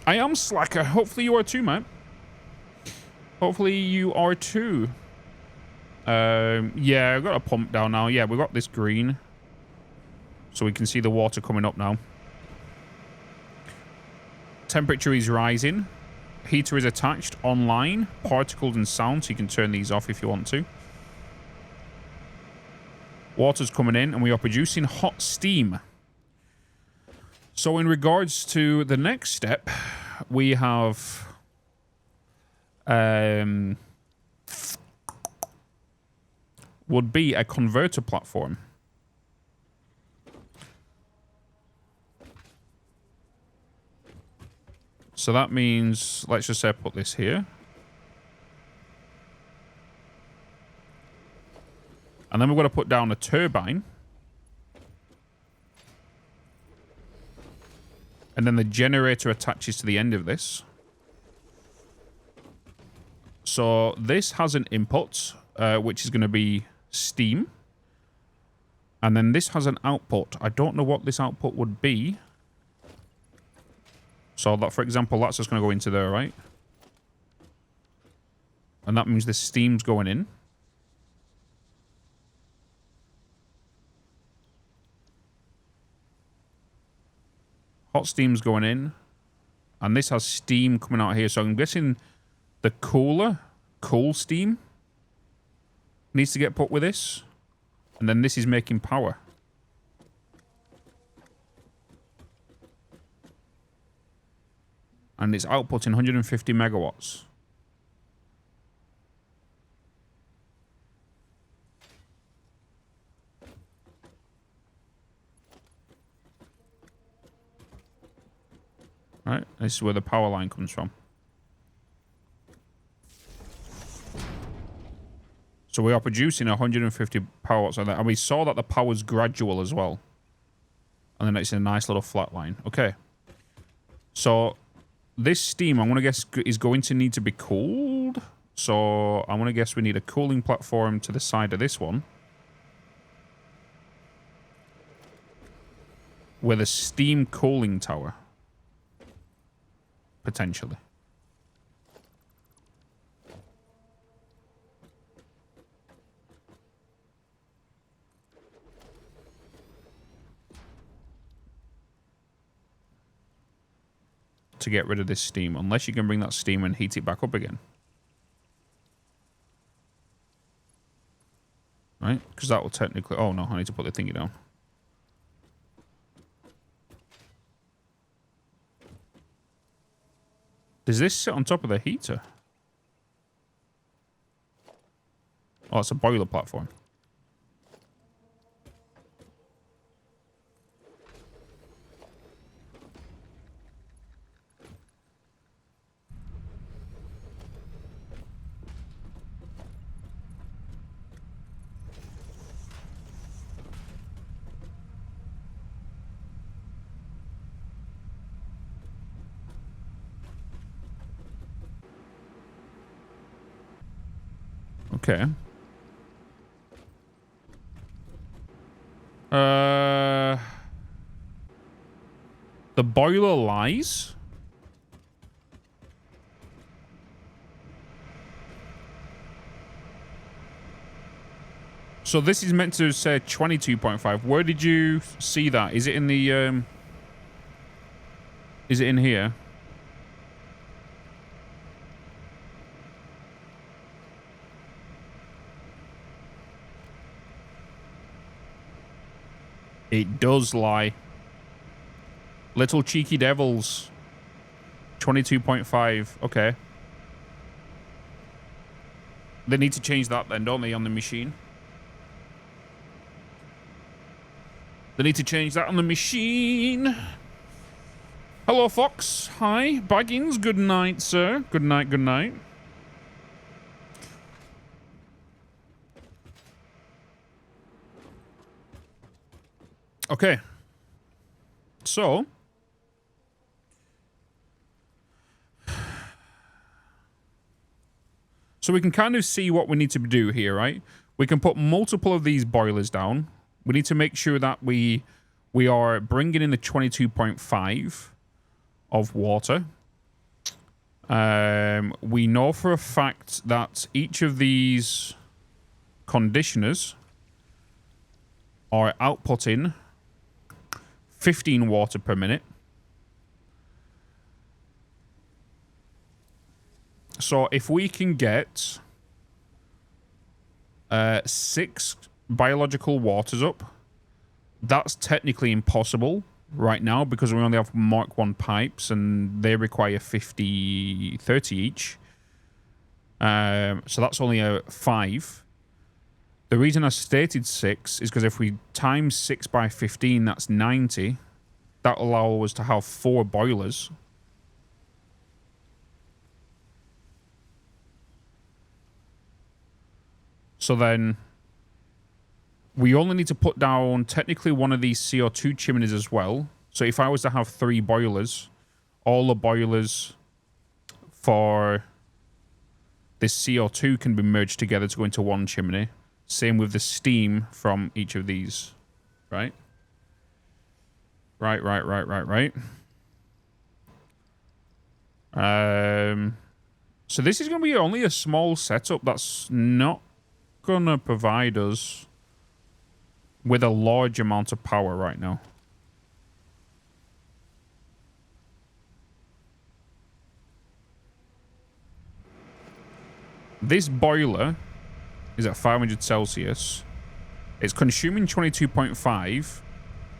I am slacker. Hopefully you are too, man. Hopefully you are too. Yeah, I've got a pump down now. Yeah, we've got this green. So we can see the water coming up now. Temperature is rising. Heater is attached online. Particles and sound, so you can turn these off if you want to. Water's coming in, and we are producing hot steam. So in regards to the next step, we have... would be a converter platform. So that means, let's just say, put this here. And then we're going to put down a turbine. And then the generator attaches to the end of this. So this has an input, which is going to be steam. And then this has an output. I don't know what this output would be. So that, for example, that's just going to go into there, right? And that means the steam's going in. Hot steam's going in. And this has steam coming out here. So I'm guessing the cooler, cool steam, needs to get put with this. And then this is making power. And it's outputting 150 megawatts. Right, this is where the power line comes from. So we are producing 150 power watts on that. And we saw that the power's gradual as well. And then it's a nice little flat line. Okay. So this steam, I'm going to guess, is going to need to be cooled. So I'm going to guess we need a cooling platform to the side of this one. With a steam cooling tower. Potentially. To get rid of this steam, unless you can bring that steam and heat it back up again. Right? Because that will technically... Oh, no, I need to put the thingy down. Does this sit on top of the heater? Oh, it's a boiler platform. Okay. The boiler lies. So this is meant to say 22.5. Where did you see that? Is it in the is it in here? It does lie. Little cheeky devils. 22.5. Okay. They need to change that then, don't they, on the machine? They need to change that on the machine. Hello, Fox. Hi. Baggins. Good night, sir. Good night, good night. Okay. So we can kind of see what we need to do here, right? We can put multiple of these boilers down. We need to make sure that we are bringing in the 22.5 of water. We know for a fact that each of these conditioners are outputting 15 water per minute. So if we can get 6 biological waters up, that's technically impossible right now because we only have Mark 1 pipes and they require 30 each. So that's only a 5. The reason I stated 6 is because if we times 6 by 15, that's 90. That'll allow us to have 4 boilers. So then we only need to put down technically one of these CO2 chimneys as well. So if I was to have 3 boilers, all the boilers for this CO2 can be merged together to go into one chimney. Same with the steam from each of these. Right? Right. So this is going to be only a small setup that's not going to provide us with a large amount of power right now. This boiler is at 500 Celsius. It's consuming 22.5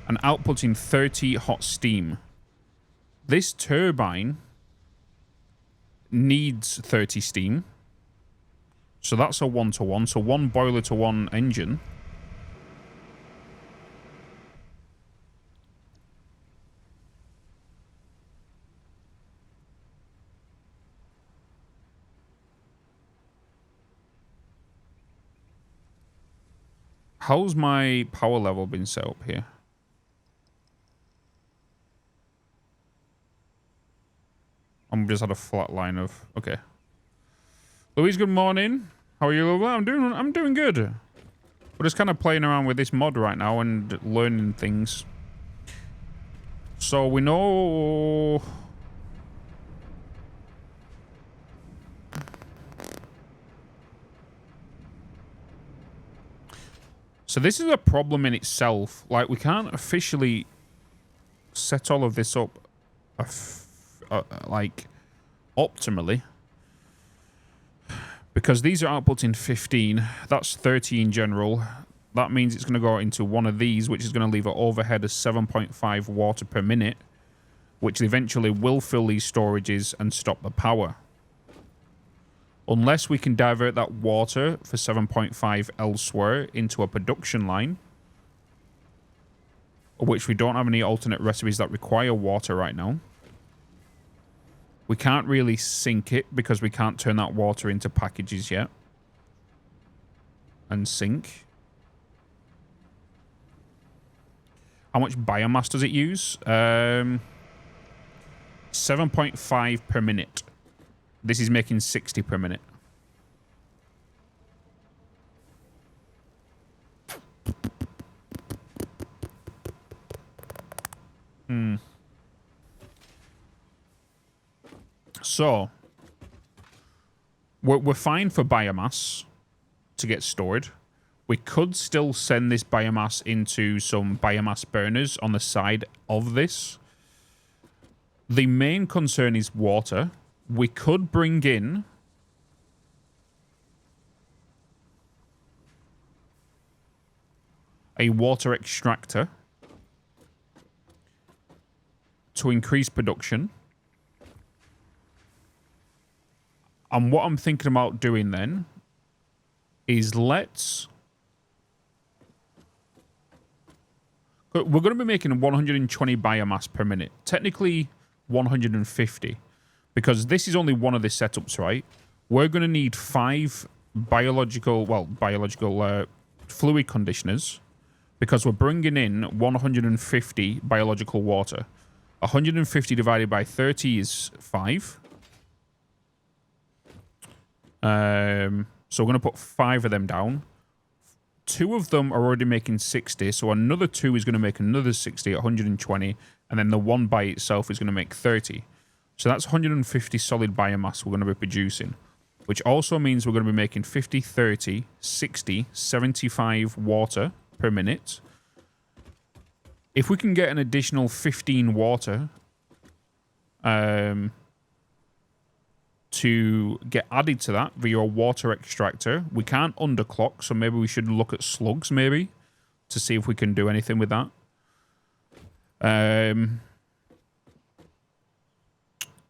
and outputting 30 hot steam. This turbine needs 30 steam. So that's a 1-to-1. So 1 boiler to 1 engine. How's my power level been set up here? I'm just at a flat line of... Okay. Louise, good morning. How are you, Lola? I'm doing good. We're just kind of playing around with this mod right now and learning things. So we know... So this is a problem in itself. Like, we can't officially set all of this up, like, optimally. Because these are outputting 15. That's 30 in general. That means it's going to go into one of these, which is going to leave an overhead of 7.5 water per minute, which eventually will fill these storages and stop the power. Unless we can divert that water for 7.5 elsewhere into a production line, which we don't have any alternate recipes that require water right now. We can't really sink it because we can't turn that water into packages yet. And sink. How much biomass does it use? 7.5 per minute. This is making 60 per minute. So, we're fine for biomass to get stored. We could still send this biomass into some biomass burners on the side of this. The main concern is water. We could bring in a water extractor to increase production. And what I'm thinking about doing then is we're going to be making 120 biomass per minute. Technically 150. Because this is only one of the setups, right? We're going to need 5 biological fluid conditioners because we're bringing in 150 biological water. 150 divided by 30 is 5. So we're going to put 5 of them down. 2 of them are already making 60, so another 2 is going to make another 60 at 120, and then the one by itself is going to make 30. So that's 150 solid biomass we're going to be producing, which also means we're going to be making 50, 30, 60, 75 water per minute. If we can get an additional 15 water to get added to that via a water extractor, we can't underclock, so maybe we should look at slugs maybe to see if we can do anything with that.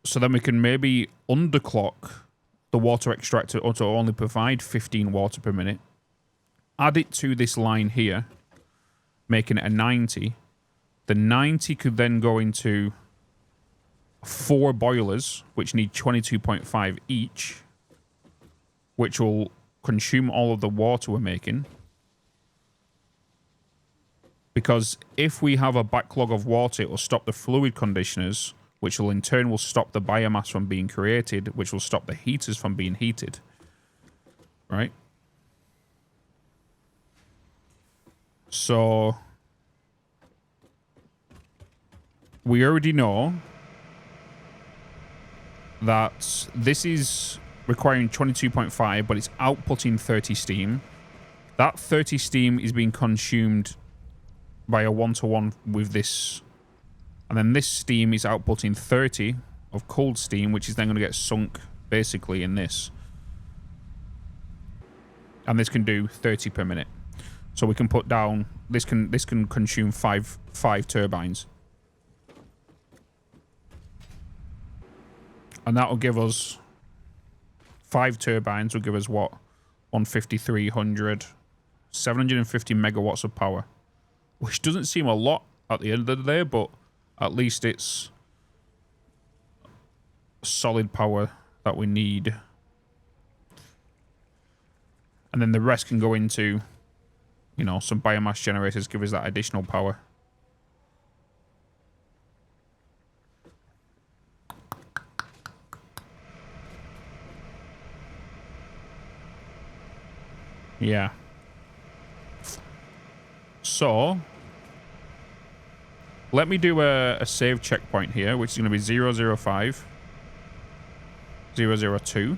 So then we can maybe underclock the water extractor to only provide 15 water per minute. Add it to this line here, making it a 90. The 90 could then go into 4 boilers, which need 22.5 each, which will consume all of the water we're making. Because if we have a backlog of water, it will stop the fluid conditioners, which will in turn will stop the biomass from being created, which will stop the heaters from being heated. Right? So we already know that this is requiring 22.5, but it's outputting 30 steam. That 30 steam is being consumed by a 1-to-1 with this. And then this steam is outputting 30 of cold steam, which is then going to get sunk basically in this. And this can do 30 per minute. So we can put down, this can consume five turbines. And that will give us 5 turbines will give us what? 150, 300, 750 megawatts of power. Which doesn't seem a lot at the end of the day, but at least it's solid power that we need. And then the rest can go into, you know, some biomass generators, give us that additional power. Yeah. So let me do a save checkpoint here, which is going to be 005, 002.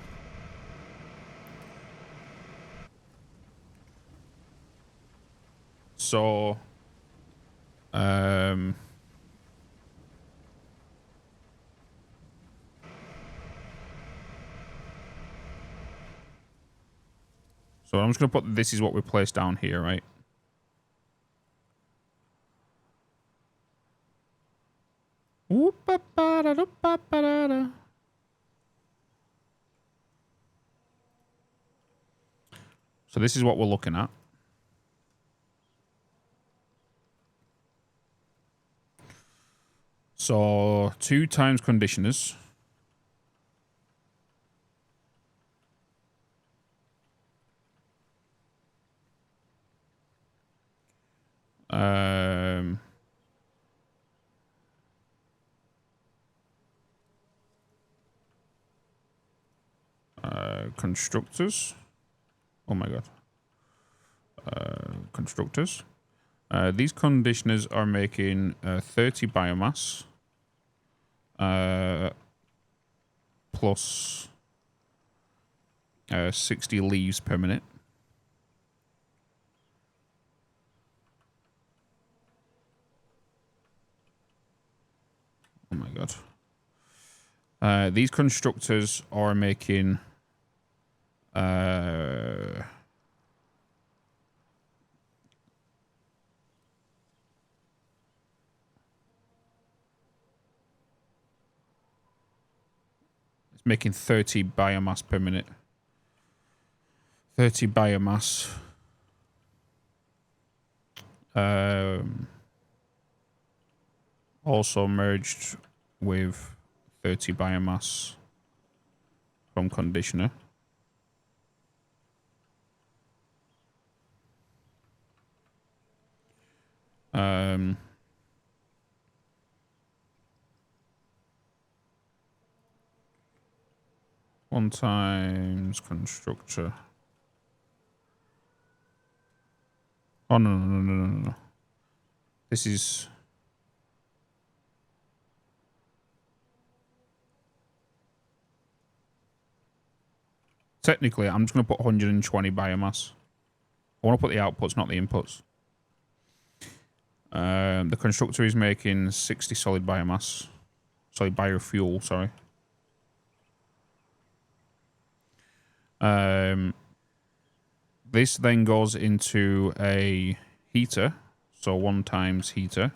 So, so I'm just going to put, this is what we placed down here, right? So this is what we're looking at. So 2 times conditioners. Constructors. Oh my god. Constructors. These conditioners are making 30 biomass. Plus 60 leaves per minute. Oh my god. These constructors are making it's making 30 biomass per minute. 30 biomass. Also merged with 30 biomass from conditioner. One times constructor. Oh, no. This is... Technically, I'm just going to put 120 biomass. I want to put the outputs, not the inputs. The constructor is making 60 solid biomass. Solid biofuel, sorry. This then goes into a heater. So 1 times heater.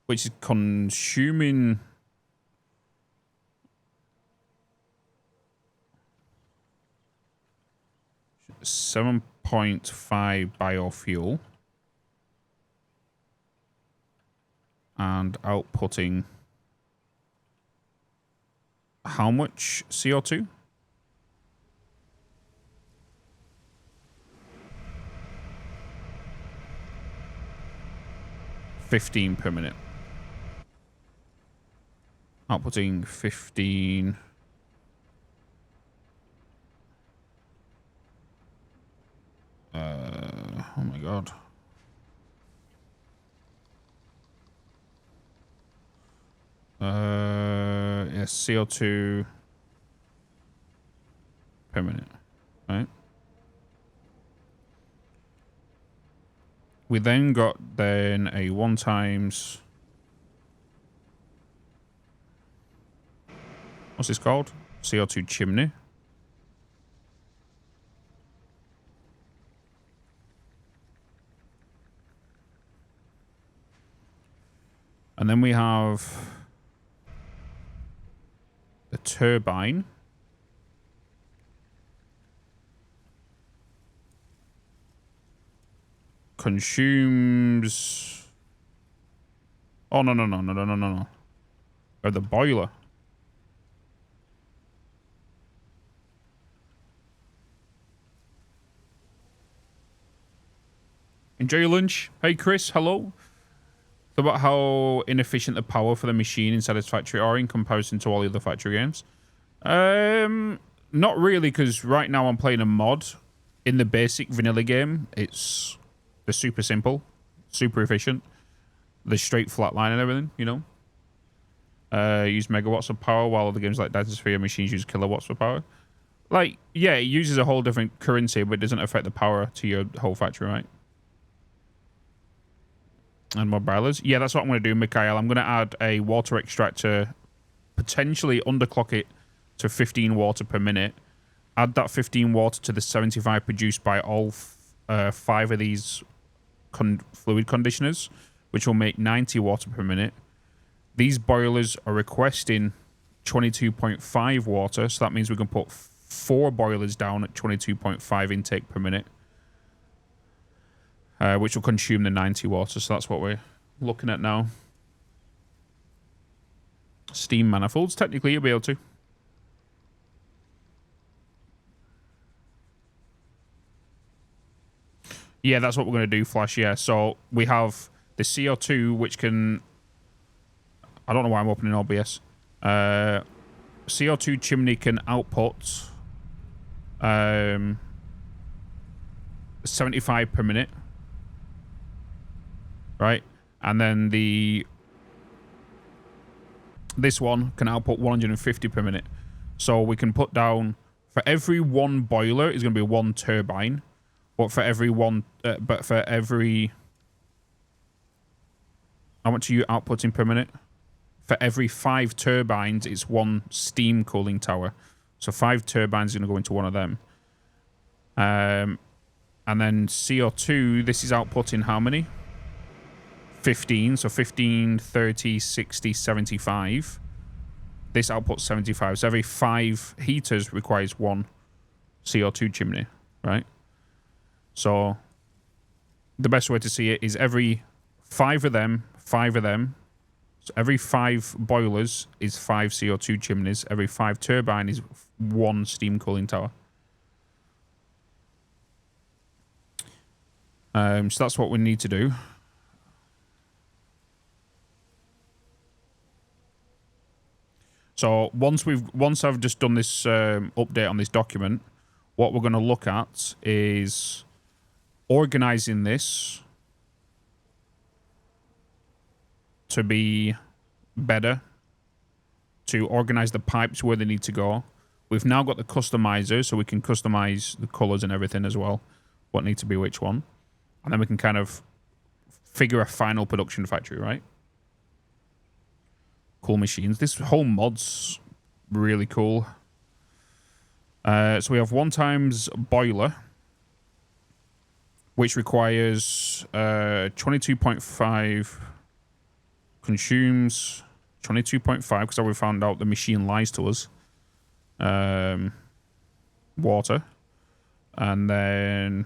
Which is consuming... 7.5 biofuel. And outputting... how much CO2? 15 per minute. Outputting 15. Oh my god. Yes, CO2 per minute, right? We then got a 1 times... what's this called? CO2 chimney. And then we have the turbine. Consumes... oh, no. Or the boiler. Enjoy your lunch. Hey, Chris. Hello. About how inefficient the power for the machine in Satisfactory are in comparison to all the other factory games. Not really, because right now I'm playing a mod. In the basic vanilla game, they're super simple, super efficient. They're straight flatline and everything, you know. Use megawatts of power, while other games like Datasphere machines use kilowatts of power. Like, yeah, it uses a whole different currency, but it doesn't affect the power to your whole factory, right? And more boilers. Yeah, that's what I'm going to do, Mikhail. I'm going to add a water extractor, potentially underclock it to 15 water per minute. Add that 15 water to the 75 produced by all 5 of these fluid conditioners, which will make 90 water per minute. These boilers are requesting 22.5 water, so that means we can put 4 boilers down at 22.5 intake per minute. Which will consume the 90 water, so that's what we're looking at now. Steam manifolds, technically you'll be able to. Yeah, that's what we're going to do, Flash, yeah. So we have the CO2, which can... I don't know why I'm opening OBS. CO2 chimney can output 75 per minute. Right, and then this one can output 150 per minute. So we can put down, for every 1 boiler is going to be 1 turbine, but for every how much are you outputting per minute? For every 5 turbines, it's 1 steam cooling tower. So 5 turbines are going to go into one of them. And then CO2, this is outputting how many? 15, so 15, 30, 60, 75. This outputs 75. So every 5 heaters requires 1 CO2 chimney, right? So the best way to see it is every 5 of them. So every 5 boilers is 5 CO2 chimneys. Every 5 turbine is 1 steam cooling tower. So that's what we need to do. So once I've just done this update on this document, what we're going to look at is organizing this to be better, to organize the pipes where they need to go. We've now got the customizer, so we can customize the colors and everything as well, what needs to be which one. And then we can kind of figure a final production factory, right? Cool machines. This whole mod's really cool. So we have 1x boiler, which requires 22.5, consumes 22.5, because we found out the machine lies to us. Water. And then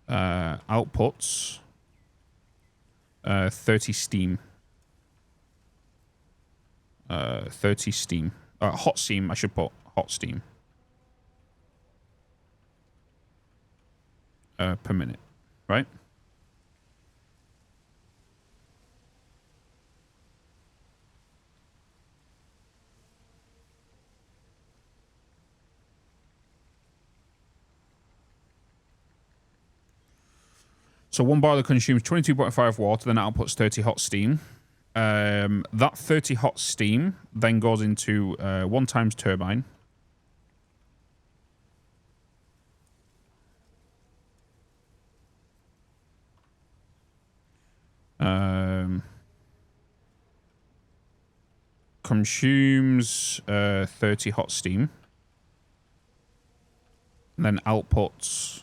outputs 30 steam. 30 steam. Hot steam, I should put. Hot steam. Per minute. Right? So one boiler consumes 22.5 water, then outputs 30 hot steam. That 30 hot steam then goes into 1x turbine. Consumes 30 hot steam. And then outputs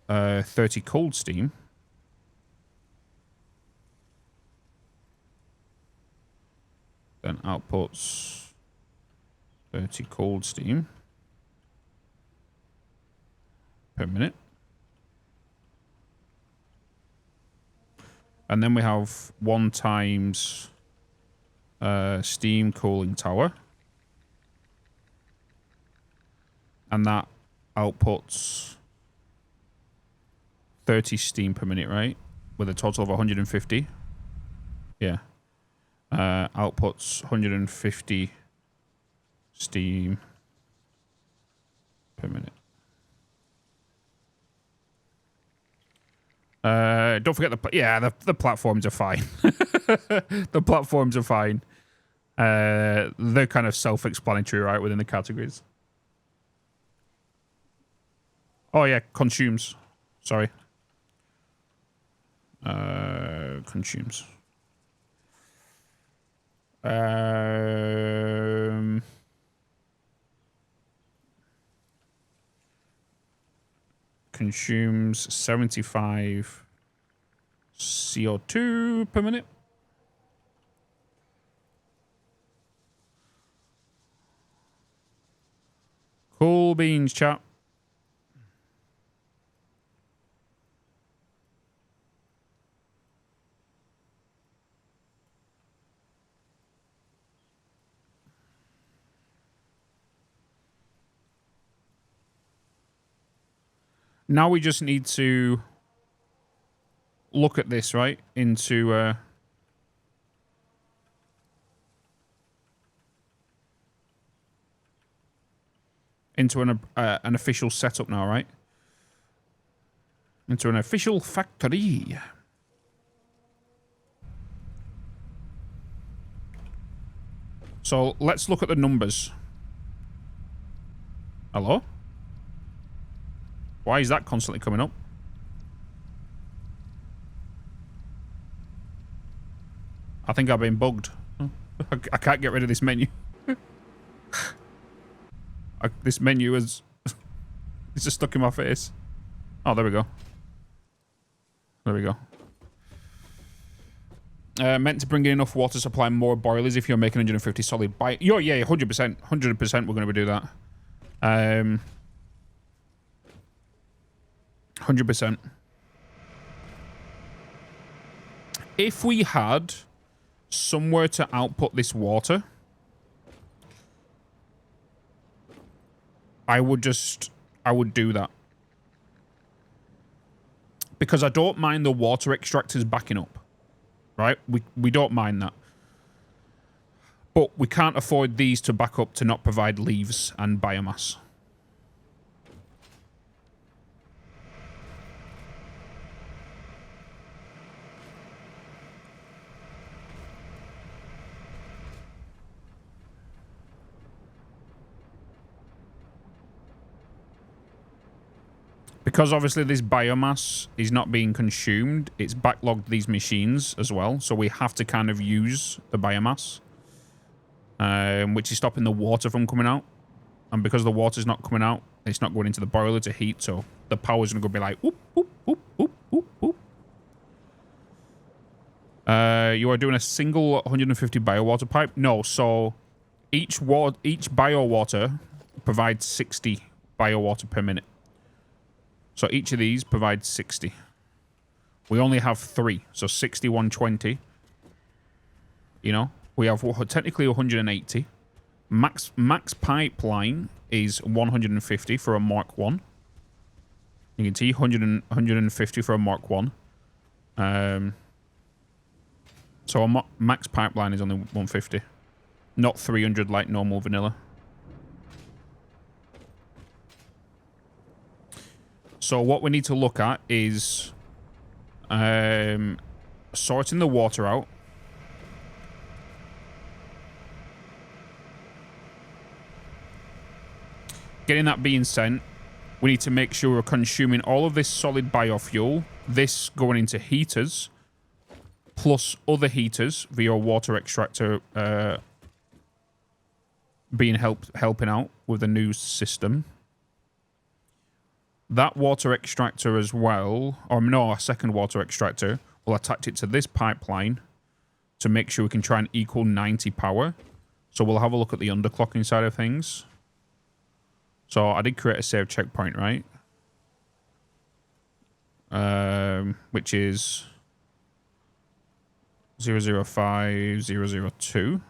30 cold steam. Then outputs 30 cold steam per minute. And then we have 1x steam cooling tower. And that outputs 30 steam per minute, right? With a total of 150. Yeah. Outputs 150 steam per minute. Don't forget the platforms are fine. The platforms are fine. They're kind of self-explanatory, right, within the categories. Oh yeah, consumes. Sorry. Consumes. Consumes 75 CO2 per minute. Cool beans, chat. Now we just need to look at this, right? Into an official setup now, right? Into an official factory. So let's look at the numbers. Hello? Why is that constantly coming up? I think I've been bugged. I can't get rid of this menu. This menu is... it's just stuck in my face. Oh, there we go. There we go. Meant to bring in enough water supply, more boilers if you're making 150 solid by... yeah, 100%. 100% we're going to do that. 100%. If we had somewhere to output this water, I would do that. Because I don't mind the water extractors backing up. Right? We don't mind that. But we can't afford these to back up to not provide leaves and biomass. Because obviously this biomass is not being consumed, it's backlogged these machines as well. So we have to kind of use the biomass, which is stopping the water from coming out. And because the water's not coming out, it's not going into the boiler to heat. So the power's going to be like, whoop, whoop, whoop, whoop, whoop, whoop. You are doing a single 150 bio water pipe? No, so each bio water provides 60 bio water per minute. So each of these provides 60. We only have 3, so 60, 120. You know, we have technically 180. Max pipeline is 150 for a Mark 1. You can see 150 for a Mark 1. So a max pipeline is only 150. Not 300 like normal vanilla. So what we need to look at is sorting the water out. Getting that being sent, we need to make sure we're consuming all of this solid biofuel, this going into heaters, plus other heaters via water extractor being helping out with the new system. That water extractor as well, or no, a second water extractor, will attach it to this pipeline to make sure we can try and equal 90 power. So we'll have a look at the underclocking side of things. So I did create a save checkpoint, right? Which is 005002.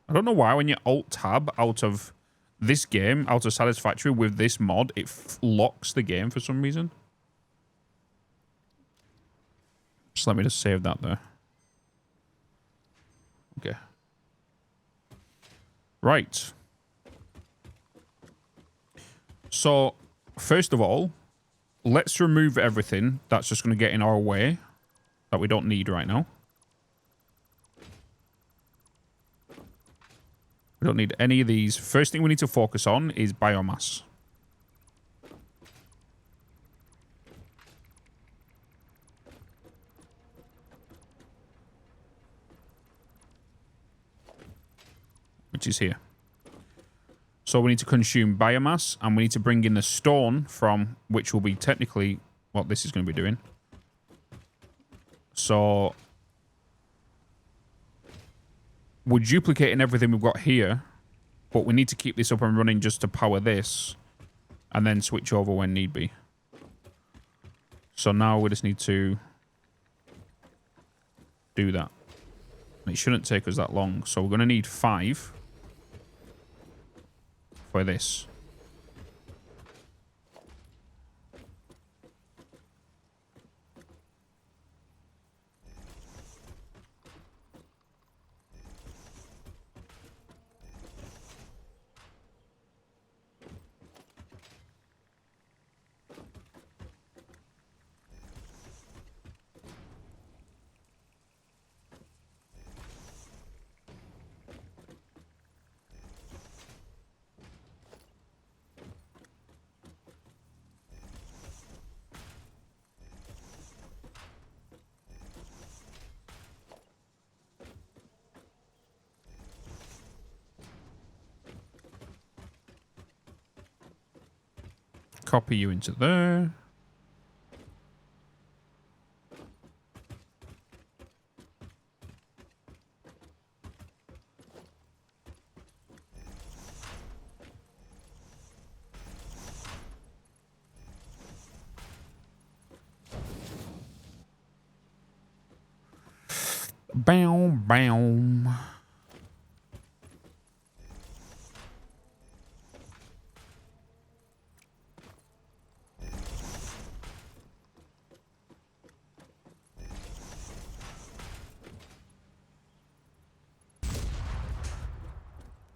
I don't know why when you Alt-Tab out of this game, out of Satisfactory with this mod, it locks the game for some reason. Just let me just save that there. Okay. Right. So, first of all, let's remove everything that's just going to get in our way that we don't need right now. We don't need any of these. First thing we need to focus on is biomass. Which is here. So we need to consume biomass, and we need to bring in the stone from which will be technically what this is going to be doing. So we're duplicating everything we've got here, but we need to keep this up and running just to power this, and then switch over when need be. So now we just need to do that. It shouldn't take us that long, so we're going to need 5 for this. Copy you into there. Bow, bow.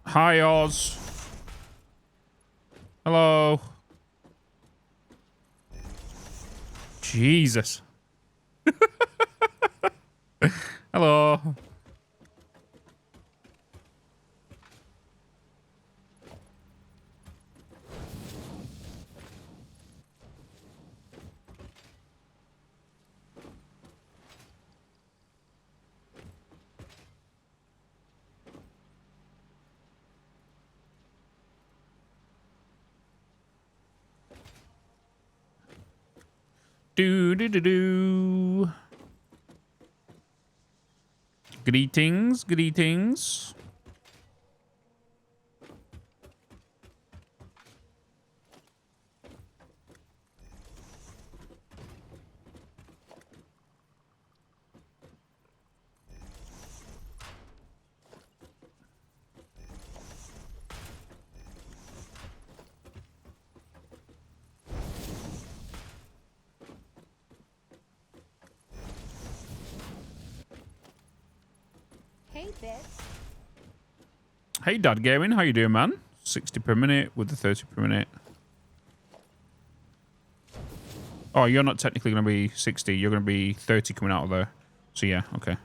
Hi, Oz. Hello. Jesus. Hello. Do do do do. Greetings, greetings. Hey, Bitz. Hey, Dad Gaming, how you doing, man? 60 per minute with the 30 per minute. Oh, you're not technically going to be 60. You're going to be 30 coming out of there. So, yeah, okay.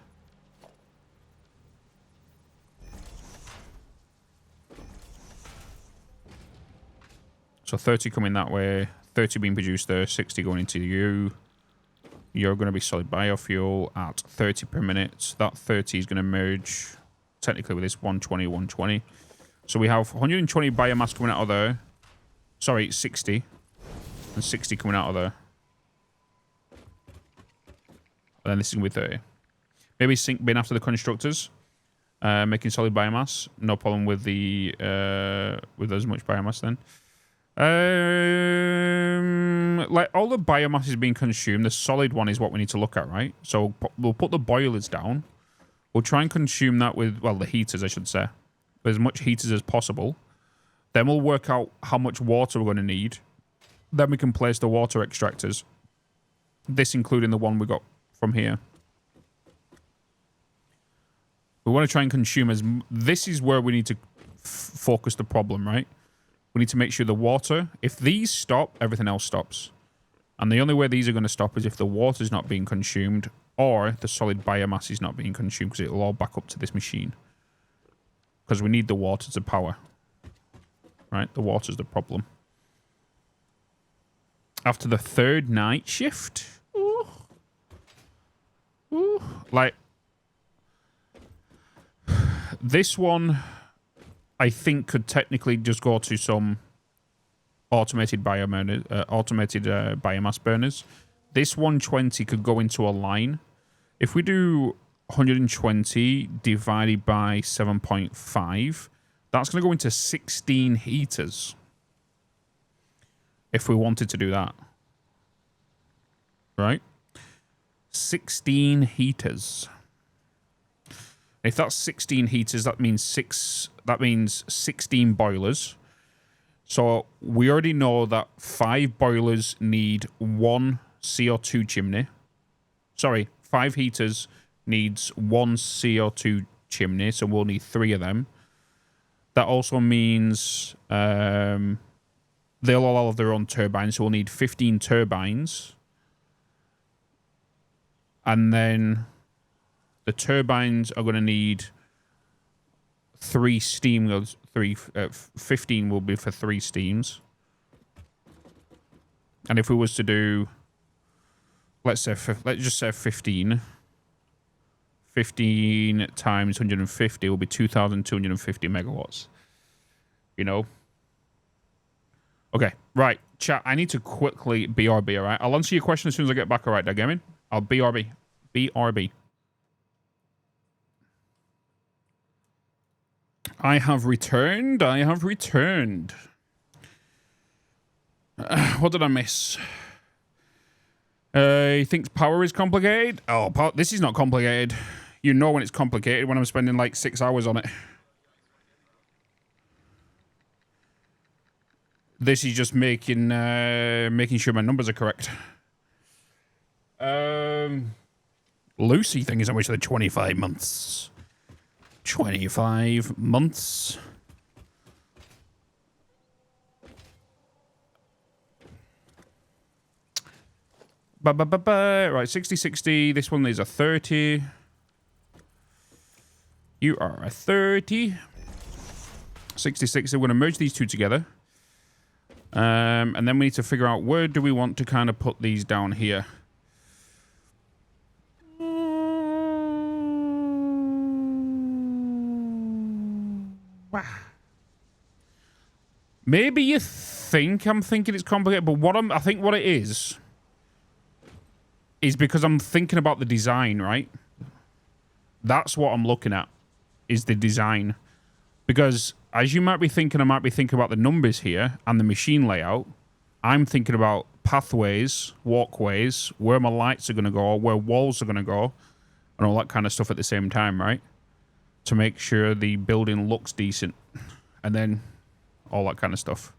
So, 30 coming that way. 30 being produced there. 60 going into you. You're going to be solid biofuel at 30 per minute. That 30 is going to merge technically with this 120, 120. So we have 120 biomass coming out of there. Sorry, 60. And 60 coming out of there. And then this is going to be 30. Maybe sink bin after the constructors. Making solid biomass. No problem with the with as much biomass then. Like all the biomass is being consumed. The solid one is what we need to look at, right? So we'll put the boilers down. We'll try and consume that with, well, the heaters, I should say. With as much heaters as possible. Then we'll work out how much water we're going to need. Then we can place the water extractors. This including the one we got from here. We want to try and consume as... This is where we need to focus the problem, right? We need to make sure the water... If these stop, everything else stops. And the only way these are going to stop is if the water is not being consumed or the solid biomass is not being consumed because it'll all back up to this machine. Because we need the water to power. Right? The water's the problem. After the third night shift... Ooh. Ooh. Like... This one, I think, could technically just go to some automated biomass burners. This 120 could go into a line. If we do 120 divided by 7.5, that's going to go into 16 heaters. If we wanted to do that. Right? 16 heaters. If that's 16 heaters, that means 16 boilers. So we already know that 5 boilers need 1 CO2 chimney. Sorry, 5 heaters needs 1 CO2 chimney, so we'll need 3 of them. That also means they'll all have their own turbines, so we'll need 15 turbines. And then... The turbines are going to need 3 steam. 15 will be for 3 steams. And if we was to do, let's just say 15. 15 times 150 will be 2,250 megawatts. You know? Okay, right. Chat, I need to quickly BRB, all right? I'll answer your question as soon as I get back, all right, Dagaming? I'll BRB. BRB. I have returned. I have returned. What did I miss? He thinks power is complicated. Oh, this is not complicated. You know when it's complicated when I'm spending like 6 hours on it. This is just making sure my numbers are correct. Lucy thing is how much of the 25 months. 25 months. Right, 60. This one is a 30. You are a 30. 66. We're going to merge these two together. And then we need to figure out where do we want to kind of put these down here. Maybe you think I'm thinking it's complicated, but I think what it is is because I'm thinking about the design, right? That's what I'm looking at, is the design. Because as you might be thinking, I might be thinking about the numbers here and the machine layout. I'm thinking about pathways, walkways, where my lights are going to go, where walls are going to go, and all that kind of stuff at the same time, right? To make sure the building looks decent. And then all that kind of stuff.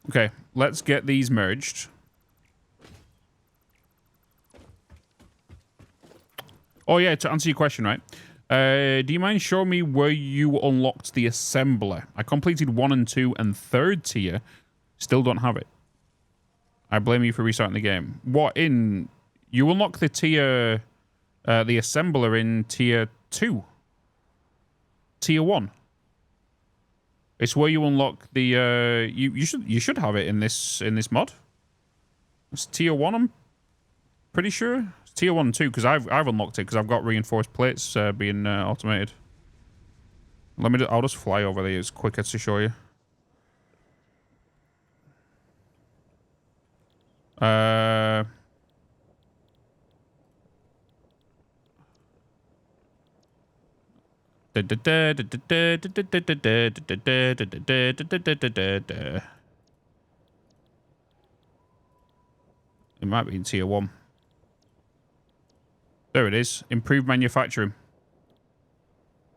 Okay, let's get these merged. Oh yeah, to answer your question, right? Do you mind showing me where you unlocked the assembler? I completed 1 and 2 and 3rd tier. Still don't have it. I blame you for restarting the game. What, in... You unlock the tier... the assembler in tier 2. Tier 1. It's where you unlock the... You should have it in this mod. It's tier 1, I'm pretty sure. It's tier 1 and 2, because I've unlocked it, because I've got reinforced plates being automated. I'll just fly over there. It's quicker to show you. It might be in tier 1. There it is. Improved manufacturing.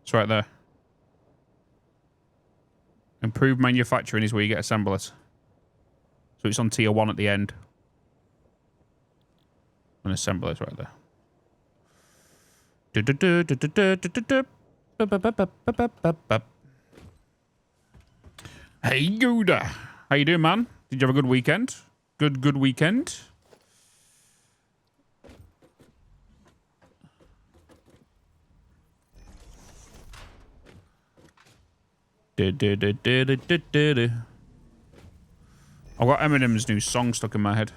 It's right there. Improved manufacturing is where you get assemblers. So it's on tier 1 at the end. And assemblers right there. Hey, Yoda. How you doing, man? Did you have a good weekend? Good weekend? I've got Eminem's new song stuck in my head.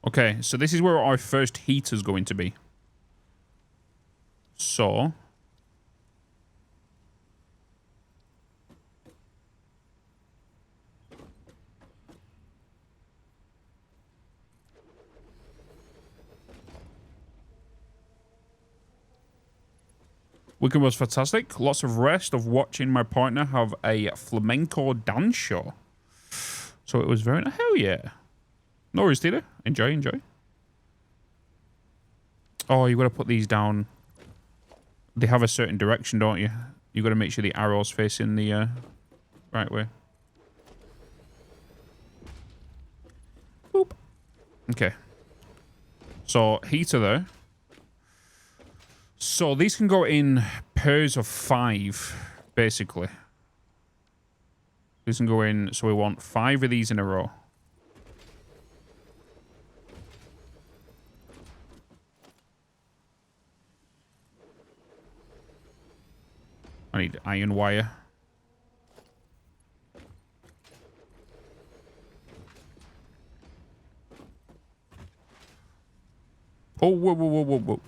Okay, so this is where our first heater's going to be. So... Weekend was fantastic. Lots of rest of watching my partner have a flamenco dance show. So it was very... Hell yeah. No worries, Tita. Enjoy. Oh, you got to put these down. They have a certain direction, don't you? You got to make sure the arrow's facing the right way. Boop. Okay. So, heater there. So, these can go in pairs of 5, basically. These can go in... So, we want 5 of these in a row. I need iron wire. Oh, whoa.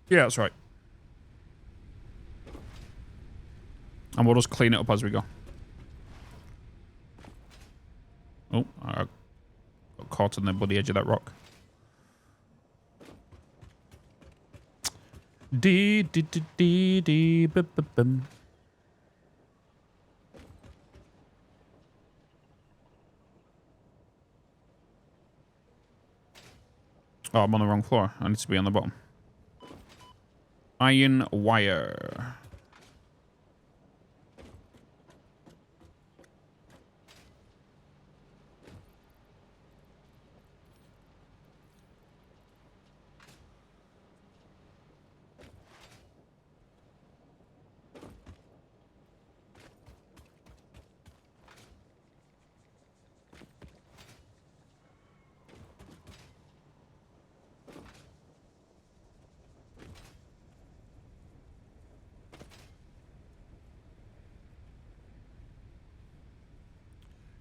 Yeah, that's right. And we'll just clean it up as we go. Oh, I got caught on the bloody edge of that rock. Bum. Oh, I'm on the wrong floor. I need to be on the bottom. Iron wire.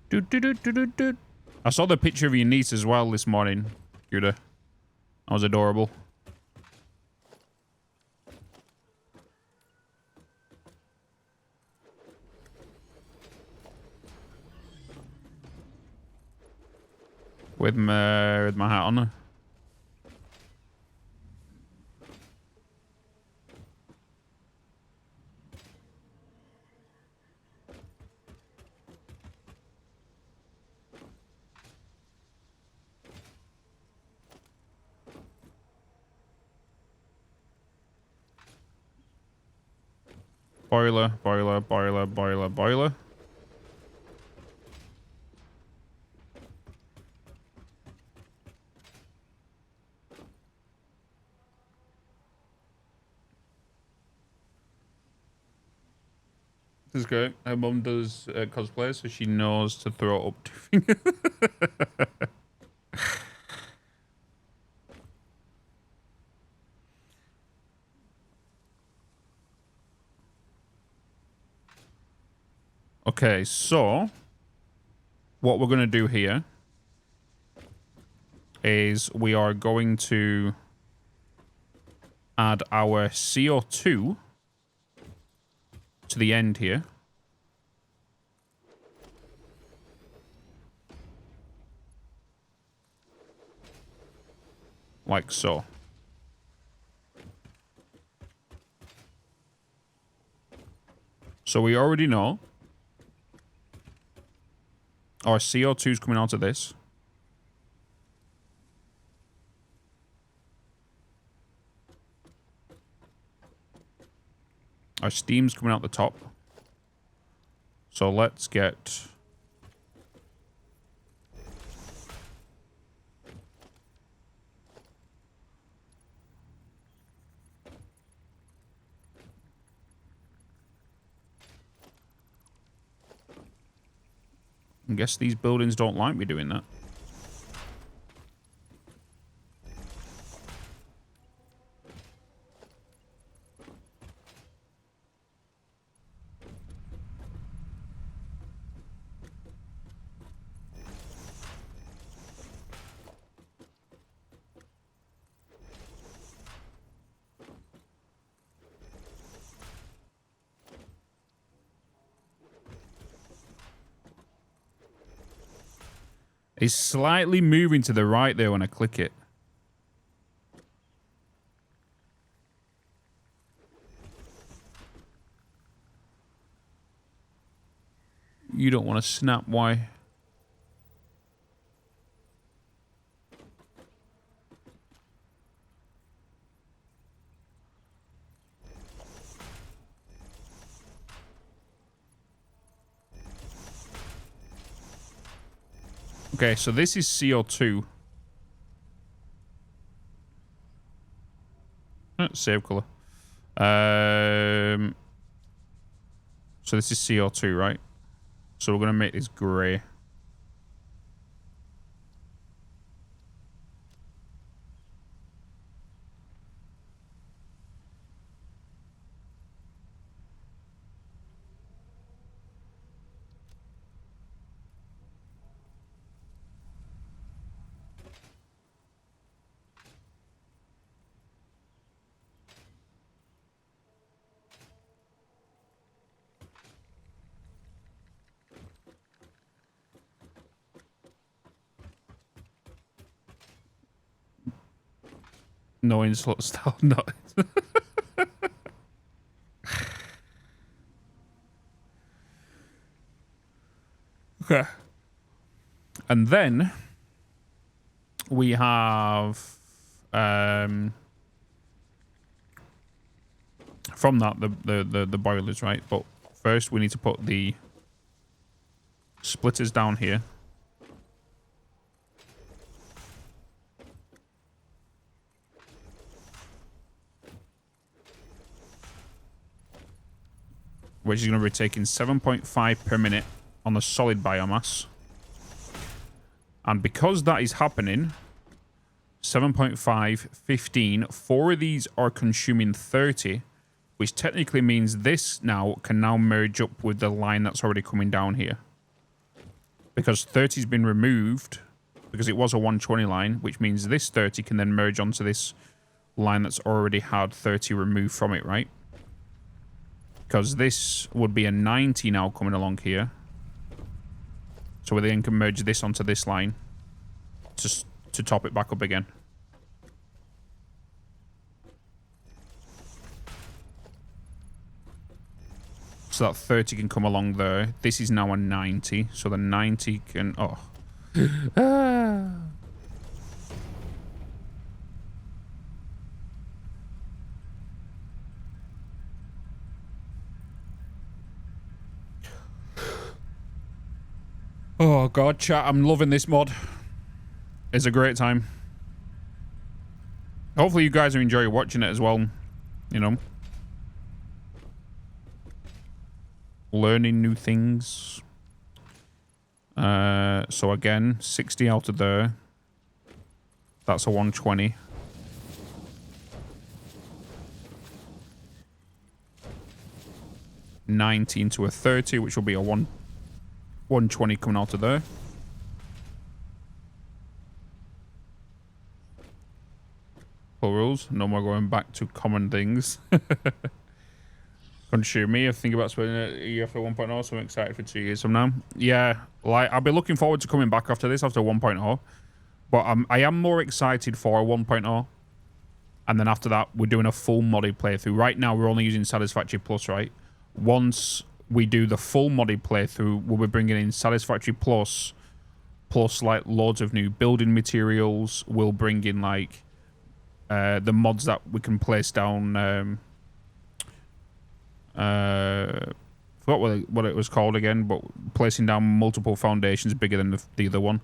Do, do, do, do, do, do. I saw the picture of your niece as well this morning, Judah. That was adorable. With my hat on. Boiler, boiler, boiler, boiler, boiler. This is great. Her mum does cosplay, so she knows to throw up 2 fingers. Okay, so what we're going to do here is we are going to add our CO2 to the end here. Like so. So we already know our CO2 is coming out of this. Our steam's coming out the top. So let's get... I guess these buildings don't like me doing that. It's slightly moving to the right there when I click it. You don't want to snap, why? Okay, so this is CO2. Save color. So this is CO2, right? So we're going to make this gray. No insult style, no. Okay. And then we have from that the boilers, right? But first we need to put the splitters down here. Which is going to be taking 7.5 per minute on the solid biomass. And because that is happening, 7.5, 15, 4 of these are consuming 30, which technically means this now can now merge up with the line that's already coming down here. because 30's been removed because it was a 120 line, which means this 30 can then merge onto this line that's already had 30 removed from it, right? Because this would be a 90 now coming along here. So we then can merge this onto this line to top it back up again. So that 30 can come along there. This is now a 90. So the 90 can... Oh. Oh, God, chat. I'm loving this mod. It's a great time. Hopefully you guys are enjoying watching it as well. You know. Learning new things. So again, 60 out of there. That's a 120. $19 to a 30, which will be a 120 coming out of there. Full rules. No more going back to common things. Consume me. I think about spending a year for 1.0, so I'm excited for 2 years from now. Yeah, like I'll be looking forward to coming back after this, after 1.0. But I am more excited for a 1.0. And then after that, we're doing a full modded playthrough. Right now, we're only using Satisfactory Plus, right? Once we do the full modded playthrough, we'll be bringing in Satisfactory Plus, plus like loads of new building materials. We'll bring in like the mods that we can place down. Forgot what it was called again, but placing down multiple foundations bigger than the other one,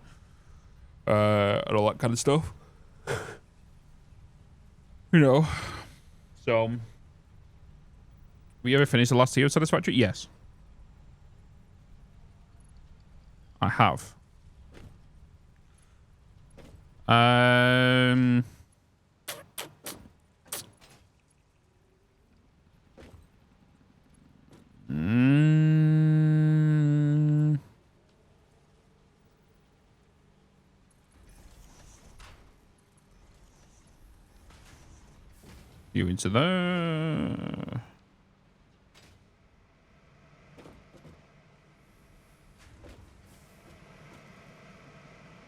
and all that kind of stuff. You know. So, we ever finished the last tier of Satisfactory? Yes, I have. You into there.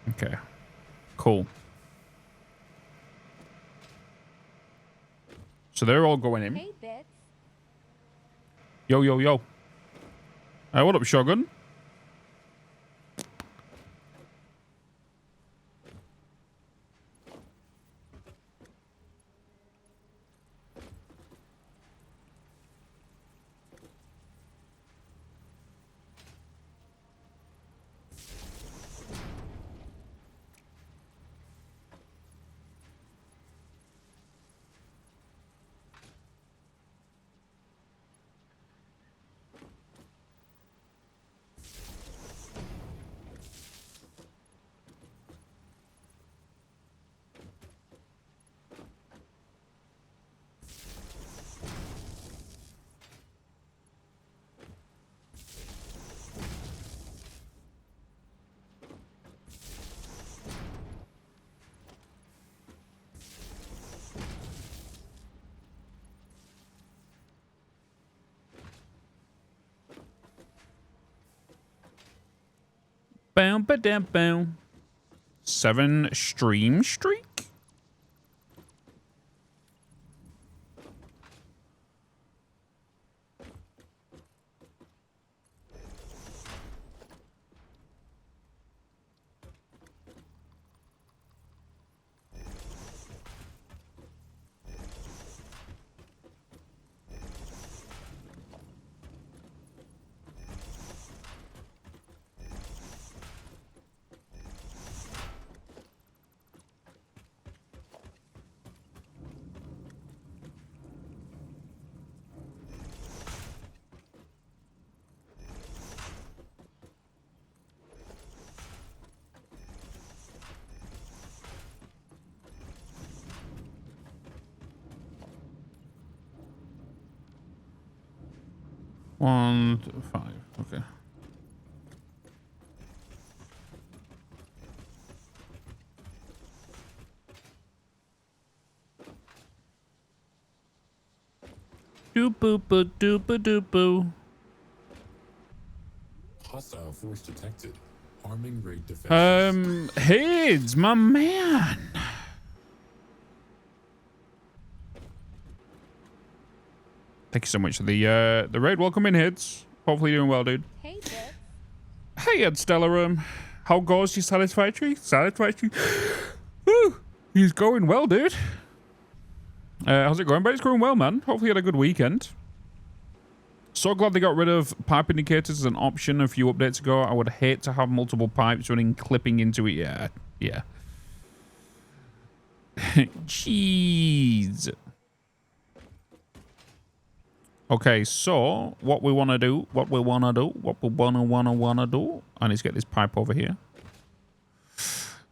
Okay. Cool. So they're all going in. Hey, Bitz. Yo, yo, yo. What up, Shogun? Bow, ba dam, bow. 7 stream streak? One, 5. Okay. Doop boop boop doop doop boo. Hostile force detected. Arming raid defenses. Hids, my man. Thank you so much for the raid. Welcome in, Hids. Hopefully you're doing well, dude. Hey, Bitz. Hey, Ed Stellar. How goes your Satisfactory? Satisfactory? Woo! He's going well, dude. How's it going? But it's going well, man. Hopefully you had a good weekend. So glad they got rid of pipe indicators as an option a few updates ago. I would hate to have multiple pipes running, clipping into it. Yeah. Jeez. Okay, so what we want to do, I need to get this pipe over here.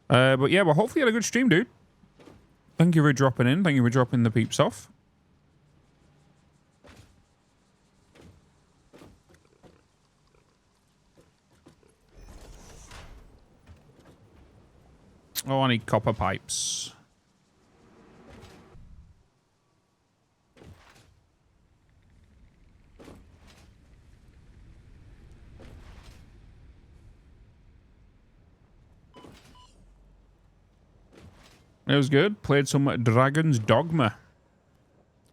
But yeah, well, hopefully you had a good stream, dude. Thank you for dropping in. Thank you for dropping the peeps off. Oh, I need copper pipes. It was good. Played some Dragon's Dogma.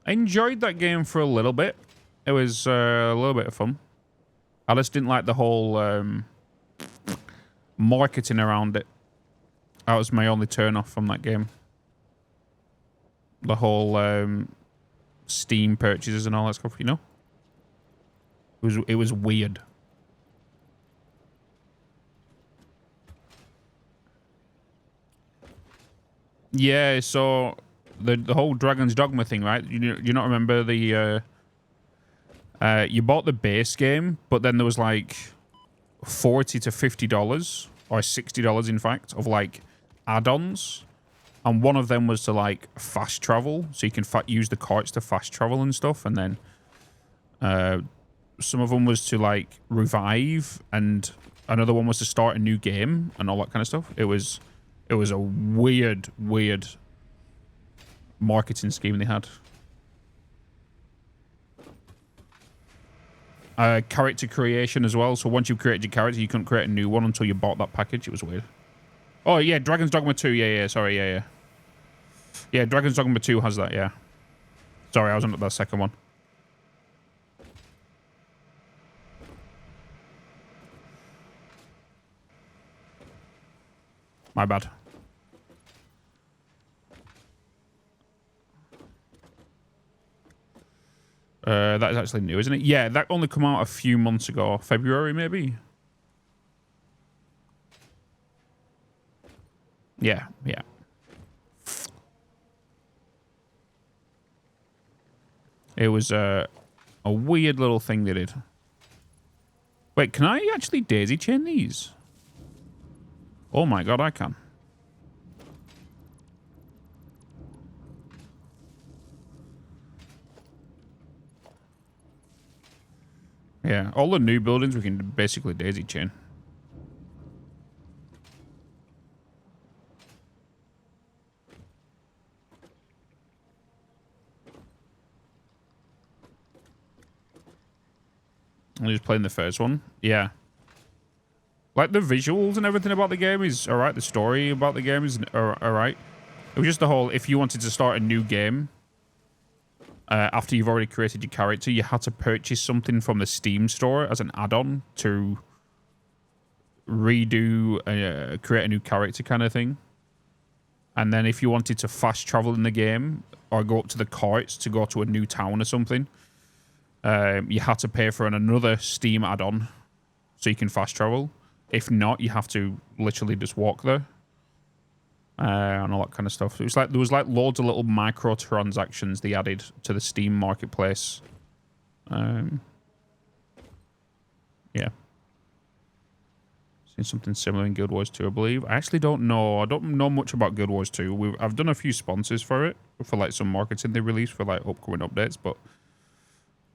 I enjoyed that game for a little bit. It was a little bit of fun. I just didn't like the whole marketing around it. That was my only turn off from that game. The whole Steam purchases and all that stuff, you know? It was weird. Yeah, so the whole Dragon's Dogma thing, right? You not remember the you bought the base game, but then there was like $40 to $50 or $60 in fact of like add-ons, and one of them was to like fast travel, so you can use the carts to fast travel and stuff, and then some of them was to like revive, and another one was to start a new game and all that kind of stuff. It was a weird marketing scheme they had. Character creation as well. So once you've created your character, you couldn't create a new one until you bought that package. It was weird. Oh, yeah, Dragon's Dogma 2. Yeah, sorry, yeah. Yeah, Dragon's Dogma 2 has that, yeah. Sorry, I was on the second one. My bad. That is actually new, isn't it? Yeah, that only came out a few months ago. February, maybe? Yeah. It was a weird little thing they did. Wait, can I actually daisy chain these? Oh my god, I can. Yeah, all the new buildings we can basically daisy chain. I'm just playing the first one. Yeah. Like, the visuals and everything about the game is alright. The story about the game is alright. It was just the whole, if you wanted to start a new game, after you've already created your character, you had to purchase something from the Steam store as an add-on to redo, create a new character kind of thing. And then if you wanted to fast travel in the game, or go up to the carts to go to a new town or something, you had to pay for another Steam add-on so you can fast travel. If not, you have to literally just walk there. And all that kind of stuff. It was like there was like loads of little microtransactions they added to the Steam marketplace. Yeah. Seen something similar in Guild Wars 2, I believe. I actually don't know. I don't know much about Guild Wars 2. I've done a few sponsors for it, for like some marketing they released for like upcoming updates, but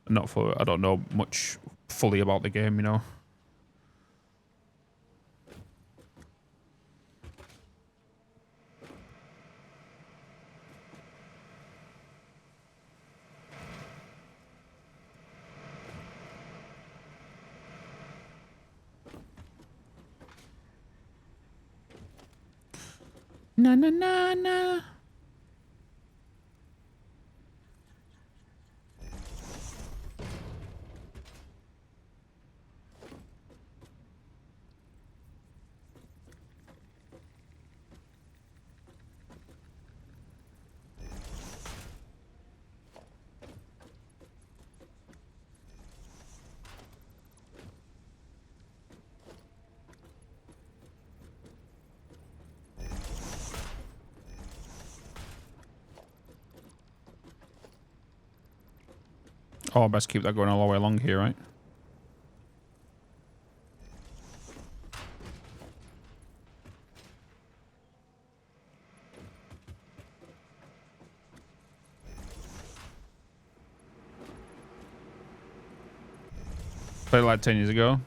not for. I don't know much fully about the game, you know. Na na na na. Oh, I best keep that going all the way along here, right? Played like 10 years ago.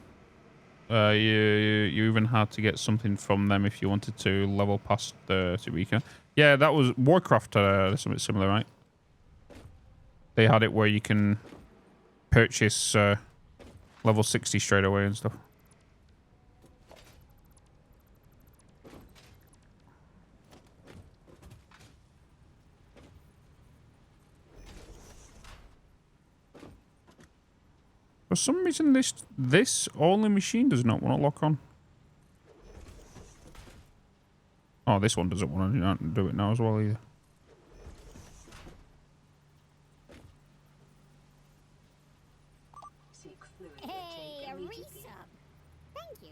You even had to get something from them if you wanted to level past the Eureka. Yeah, that was Warcraft. Something similar, right? They had it where you can purchase level 60 straight away and stuff. For some reason, this only machine does not want to lock on. Oh, this one doesn't want to do it now as well either. Hey, a resub. Thank you.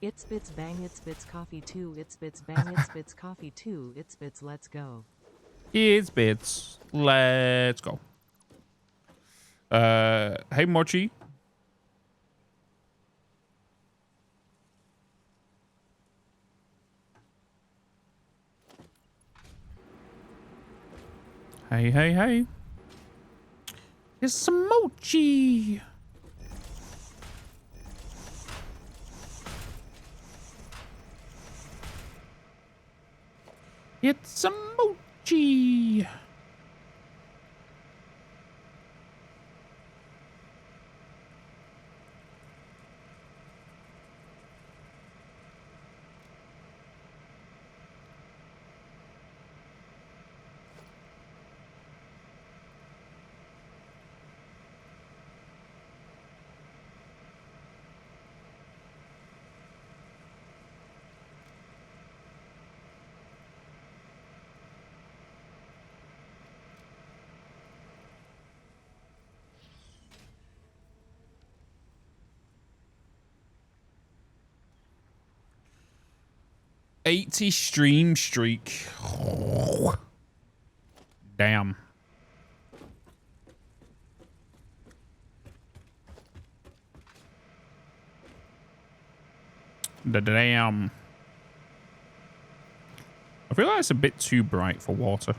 It's Bitz bang, it's Bitz coffee too, it's Bitz bang, it's Bitz coffee too, it's Bitz let's go. It's Bitz. Let's go. Hey Mochi. Hey, hey, hey. It's some Mochi. It's some Mochi. $80 stream streak. Damn. The damn. I feel like it's a bit too bright for water.